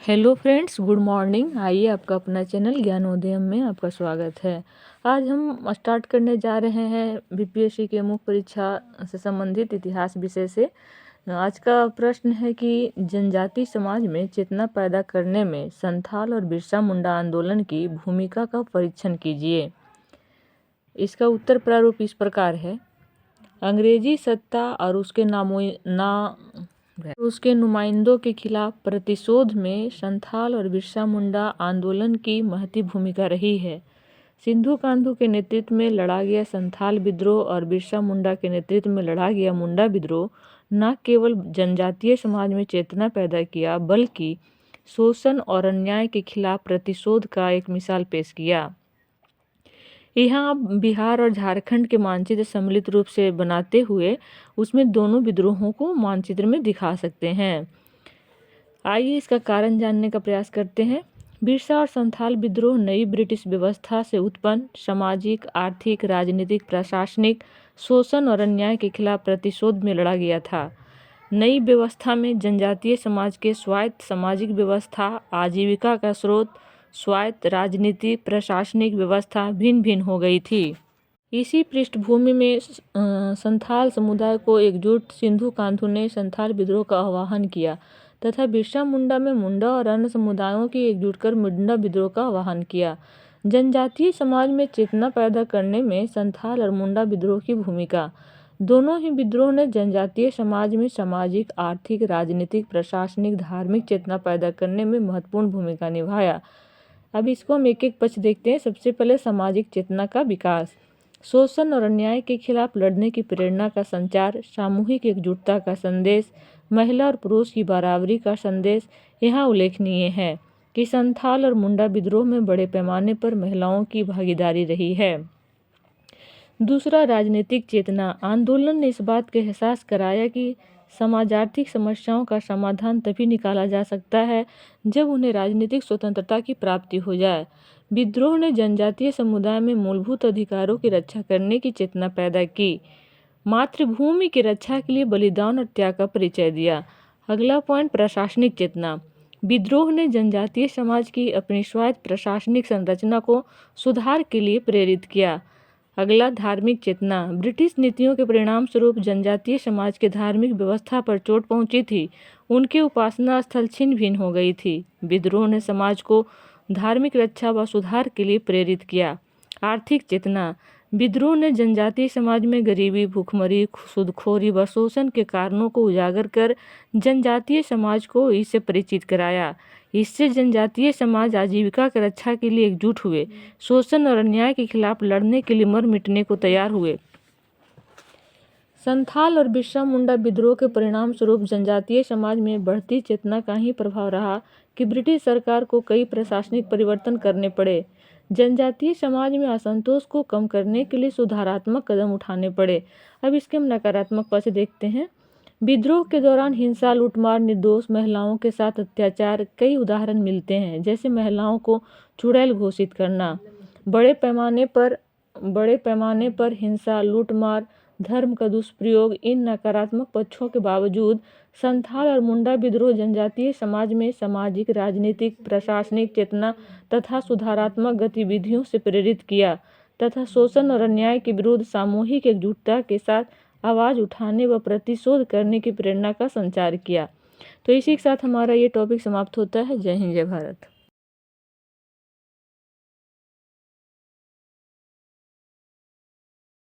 Hello friends, good morning. आइए, आपका अपना चैनल ज्ञानोदयम में आपका स्वागत है। आज हम स्टार्ट करने जा रहे हैं बीपीएससी के मुख्य परीक्षा से संबंधित इतिहास विषय से। आज का प्रश्न है कि जनजाति समाज में चेतना पैदा करने में संथाल और बिरसा मुंडा आंदोलन की भूमिका का परीक्षण कीजिए। इसका उत्तर प्रारूप इस प्रकार है। अंग्रेजी सत्ता और उसके नुमाइंदों के खिलाफ प्रतिशोध में संथाल और बिरसा मुंडा आंदोलन की महती भूमिका रही है। सिंधु कान्हू के नेतृत्व में लड़ा गया संथाल विद्रोह और बिरसा मुंडा के नेतृत्व में लड़ा गया मुंडा विद्रोह न केवल जनजातीय समाज में चेतना पैदा किया, बल्कि शोषण और अन्याय के खिलाफ प्रतिशोध का एक मिसाल पेश किया। यहाँ आप बिहार और झारखंड के मानचित्र सम्मिलित रूप से बनाते हुए उसमें दोनों विद्रोहों को मानचित्र में दिखा सकते हैं। आइए इसका कारण जानने का प्रयास करते हैं। बिरसा और संथाल विद्रोह नई ब्रिटिश व्यवस्था से उत्पन्न सामाजिक, आर्थिक, राजनीतिक, प्रशासनिक शोषण और अन्याय के खिलाफ प्रतिशोध में लड़ा गया था। नई व्यवस्था में जनजातीय समाज के स्वायत्त सामाजिक व्यवस्था, आजीविका का स्रोत, स्वायत्त राजनीति, प्रशासनिक व्यवस्था भिन्न भिन्न हो गई थी। इसी पृष्ठभूमि में संथाल समुदाय को एकजुट सिंधु कान्हू ने संथाल विद्रोह का आह्वान किया तथा बिरसा मुंडा में मुंडा और अन्य समुदायों की एकजुट कर मुंडा विद्रोह का आह्वान किया। जनजातीय समाज में चेतना पैदा करने में संथाल और मुंडा विद्रोह की भूमिका। दोनों ही विद्रोह ने जनजातीय समाज में सामाजिक, आर्थिक, राजनीतिक, प्रशासनिक, धार्मिक चेतना पैदा करने में महत्वपूर्ण भूमिका निभाया। अब इसको हम एक एक पक्ष देखते हैं। सबसे पहले सामाजिक चेतना का विकास। शोषण और अन्याय के खिलाफ लड़ने की प्रेरणा का संचार, सामूहिक एकजुटता का संदेश, महिला और पुरुष की बराबरी का संदेश यहाँ उल्लेखनीय है कि संथाल और मुंडा विद्रोह में बड़े पैमाने पर महिलाओं की भागीदारी रही है। दूसरा, राजनीतिक चेतना। आंदोलन ने इस बात का एहसास कराया कि समाजार्थिक समस्याओं का समाधान तभी निकाला जा सकता है जब उन्हें राजनीतिक स्वतंत्रता की प्राप्ति हो जाए। विद्रोह ने जनजातीय समुदाय में मूलभूत अधिकारों की रक्षा करने की चेतना पैदा की, मातृभूमि की रक्षा के लिए बलिदान और त्याग का परिचय दिया। अगला पॉइंट, प्रशासनिक चेतना। विद्रोह ने जनजातीय समाज की अपनी स्वायत्त प्रशासनिक संरचना को सुधार के लिए प्रेरित किया। अगला, धार्मिक चेतना। ब्रिटिश नीतियों के परिणाम स्वरूप जनजातीय समाज के धार्मिक व्यवस्था पर चोट पहुंची थी। उनके उपासना स्थल छिन्न भिन्न हो गई थी। विद्रोह ने समाज को धार्मिक रक्षा व सुधार के लिए प्रेरित किया। आर्थिक चेतना। विद्रोह ने जनजातीय समाज में गरीबी, भूखमरी, सूदखोरी व शोषण के कारणों को उजागर कर जनजातीय समाज को इससे परिचित कराया। इससे जनजातीय समाज आजीविका की रक्षा के लिए एकजुट हुए, शोषण और अन्याय के खिलाफ लड़ने के लिए मर मिटने को तैयार हुए। संथाल और बिरसा मुंडा विद्रोह के परिणाम स्वरूप जनजातीय समाज में बढ़ती चेतना का ही प्रभाव रहा कि ब्रिटिश सरकार को कई प्रशासनिक परिवर्तन करने पड़े। जनजातीय समाज में असंतोष को कम करने के लिए सुधारात्मक कदम उठाने पड़े। अब इसके हम नकारात्मक पक्ष देखते हैं। विद्रोह के दौरान हिंसा, लूटमार, निर्दोष महिलाओं के साथ अत्याचार कई उदाहरण मिलते हैं, जैसे महिलाओं को चुड़ैल घोषित करना। बड़े पैमाने पर हिंसा, लूटमार, धर्म का दुष्प्रयोग, इन नकारात्मक पक्षों के बावजूद संथाल और मुंडा विद्रोह जनजातीय समाज में सामाजिक, राजनीतिक, प्रशासनिक चेतना तथा सुधारात्मक गतिविधियों से प्रेरित किया तथा शोषण और अन्याय के विरुद्ध सामूहिक एकजुटता के साथ आवाज़ उठाने व प्रतिशोध करने की प्रेरणा का संचार किया। तो इसी के साथ हमारा ये टॉपिक समाप्त होता है। जय हिंद, जय भारत।